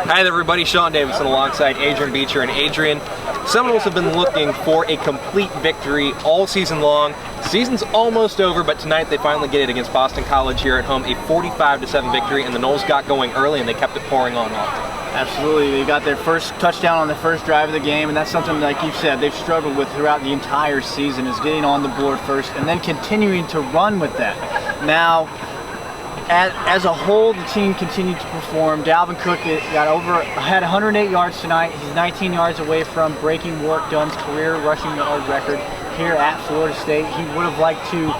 Hi there, everybody. Sean Davidson alongside Adrian Beecher. And Adrian, Seminoles have been looking for a complete victory all season long. Season's almost over, but tonight they finally get it against Boston College here at home, a 45-7 victory, and the Noles got going early and they kept it pouring on often. Absolutely. They got their first touchdown on the first drive of the game, and that's something, like you said, they've struggled with throughout the entire season, is getting on the board first and then continuing to run with that. Now, as a whole, the team continued to perform. Dalvin Cook had 108 yards tonight. He's 19 yards away from breaking Warrick Dunn's career rushing yard record here at Florida State. He would have liked to.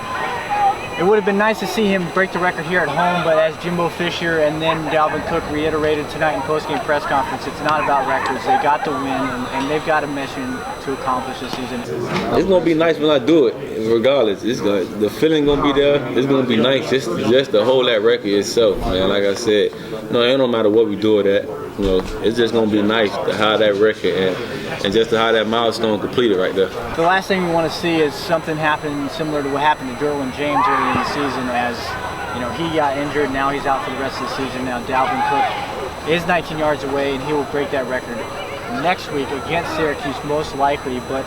It would have been nice to see him break the record here at home, but as Jimbo Fisher and then Dalvin Cook reiterated tonight in post-game press conference, it's not about records. They got to win, and they've got a mission to accomplish this season. It's gonna be nice when I do it, regardless. The feeling gonna be there. It's gonna be nice just to hold that record itself, man. Like I said, it don't matter what we do with that. It's just gonna be nice to have that record and just to have that milestone completed right there. The last thing we want to see is something happen similar to what happened to Derwin James early in the season, as he got injured. Now he's out for the rest of the season. Now Dalvin Cook is 19 yards away, and he will break that record next week against Syracuse, most likely. But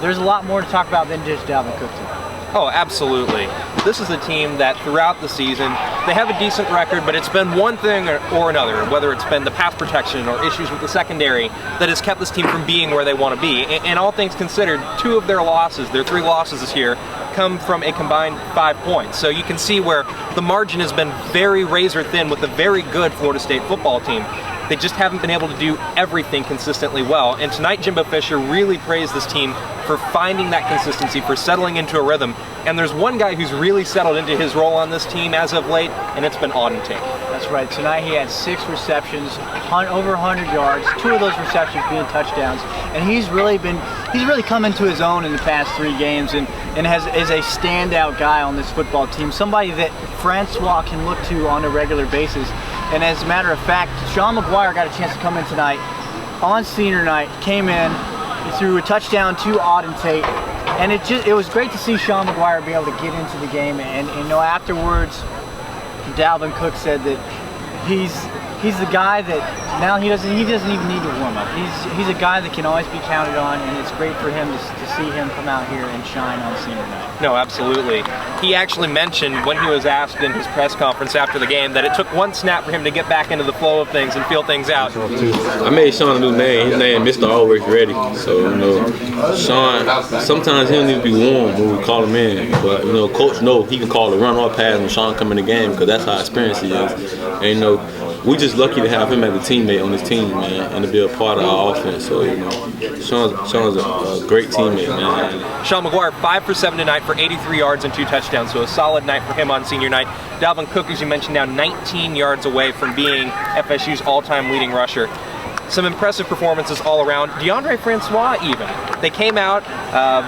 there's a lot more to talk about than just Dalvin Cook tonight. Oh, absolutely. This is a team that throughout the season, they have a decent record, but it's been one thing or another, whether it's been the pass protection or issues with the secondary, that has kept this team from being where they want to be. And all things considered, two of their losses, their 3 losses this year, come from a combined 5 points. So you can see where the margin has been very razor thin with a very good Florida State football team. They just haven't been able to do everything consistently well. And tonight, Jimbo Fisher really praised this team for finding that consistency, for settling into a rhythm. And there's one guy who's really settled into his role on this team as of late, and it's been Auden Tate. That's right. Tonight he had 6 receptions, over 100 yards, 2 of those receptions being touchdowns. And he's really come into his own in the past 3 games and is a standout guy on this football team, somebody that Francois can look to on a regular basis. And as a matter of fact, Sean McGuire got a chance to come in tonight on senior night, came in, he threw a touchdown to Auden Tate, and it was great to see Sean McGuire be able to get into the game. And afterwards, Dalvin Cook said that he's the guy that now he doesn't even need to warm up. He's a guy that can always be counted on, and it's great for him to see him come out here and shine on senior night. No, absolutely. He actually mentioned when he was asked in his press conference after the game that it took 1 snap for him to get back into the flow of things and feel things out. I made Sean a new name. His name is Mr. Always Ready. So, Sean, sometimes he don't need to be warm when we call him in. But, Coach he can call a run or pass when Sean come in the game because that's how experienced he is. And, we just lucky to have him as a teammate on this team, man, and to be a part of our offense. So, Sean's a great teammate, man. Sean McGuire, 5 for 7 tonight for 83 yards and 2 touchdowns, so a solid night for him on senior night. Dalvin Cook, as you mentioned, now 19 yards away from being FSU's all-time leading rusher. Some impressive performances all around. DeAndre Francois even. They came out,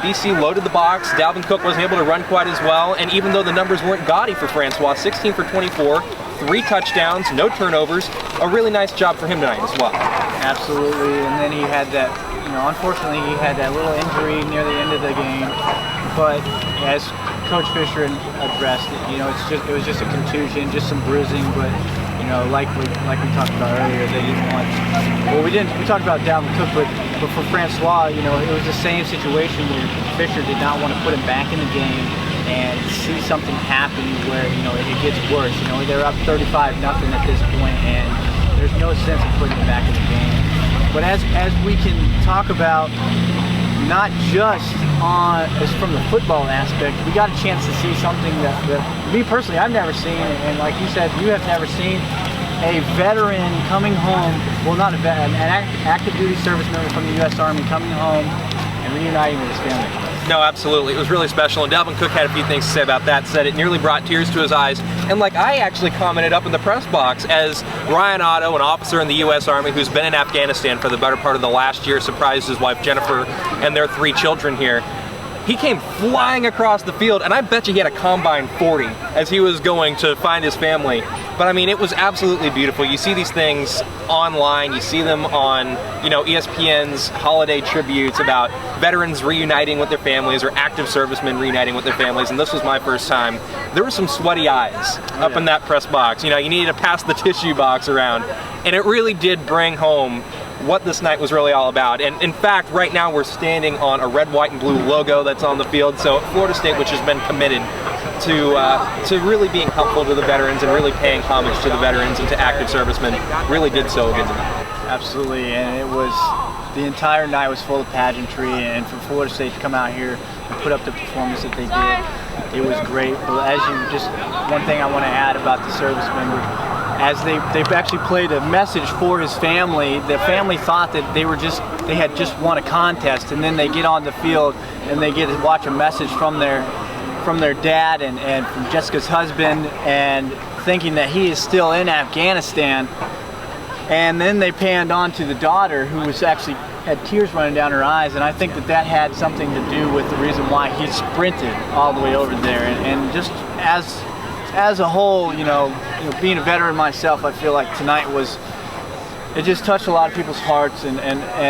BC loaded the box, Dalvin Cook wasn't able to run quite as well, and even though the numbers weren't gaudy for Francois, 16 for 24, 3 touchdowns, no turnovers, a really nice job for him tonight as well. Absolutely, and then he had that, unfortunately he had that little injury near the end of the game, but as Coach Fisher addressed it, it was just a contusion, just some bruising, but like we talked about earlier, they didn't want. Well, we talked about Dalvin Cook, but for Francois, it was the same situation where Fisher did not want to put him back in the game and see something happen where it gets worse. They're up 35-0 at this point, and there's no sense of putting him back in the game. But as we can talk about, not just as from the football aspect, we got a chance to see something that me personally I've never seen, and like you said, you have never seen a veteran coming home. Well, not a veteran, an active duty service member from the U.S. Army coming home and reuniting with his family. No, absolutely. It was really special, and Dalvin Cook had a few things to say about that, said it nearly brought tears to his eyes. And like I actually commented up in the press box, as Ryan Otto, an officer in the U.S. Army who's been in Afghanistan for the better part of the last year, surprised his wife Jennifer and their 3 children here. he came flying across the field, and I bet you he had a combine 40 as he was going to find his family. But I mean, it was absolutely beautiful. You see these things online, you see them on, you know, ESPN's holiday tributes about veterans reuniting with their families or active servicemen reuniting with their families, and this was my first time. There were some sweaty eyes up in that press box. You know, you needed to pass the tissue box around, and it really did bring home what this night was really all about. And in fact, right now we're standing on a red, white, and blue logo that's on the field. So Florida State, which has been committed to really being helpful to the veterans and really paying homage to the veterans and to active servicemen, really did so again tonight. Absolutely, and it was, the entire night was full of pageantry, and for Florida State to come out here and put up the performance that they did, it was great. But as you just, one thing I want to add about the servicemen, as they've actually played a message for his family. The family thought that they had just won a contest, and then they get on the field and they get to watch a message from their dad and from Jessica's husband, and thinking that he is still in Afghanistan. And then they panned on to the daughter, who was actually had tears running down her eyes, and I think that had something to do with the reason why he sprinted all the way over there. And just as a whole, you know, being a veteran myself, I feel like tonight it just touched a lot of people's hearts, and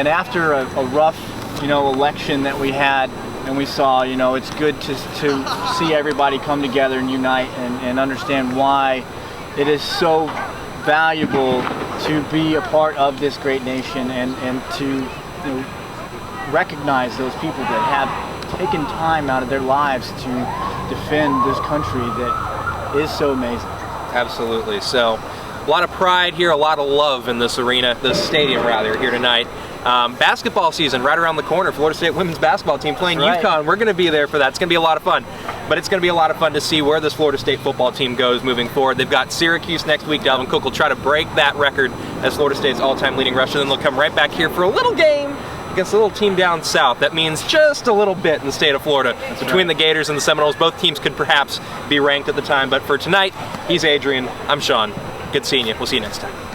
after a rough, you know, election that we had, and we saw, you know, it's good to see everybody come together and unite and understand why it is so valuable to be a part of this great nation, and to, you know, recognize those people that have taken time out of their lives to defend this country that is so amazing. Absolutely. So a lot of pride here, a lot of love in this arena, this stadium rather, here tonight. Basketball season right around the corner. Florida State women's basketball team playing UConn. We're going to be there for that. It's going to be a lot of fun. But it's going to be a lot of fun to see where this Florida State football team goes moving forward. They've got Syracuse next week. Dalvin Cook will try to break that record as Florida State's all-time leading rusher. Then they'll come right back here for a little game against a little team down south. That means just a little bit in the state of Florida. Between the Gators and the Seminoles, both teams could perhaps be ranked at the time. But for tonight, he's Adrian. I'm Sean. Good seeing you. We'll see you next time.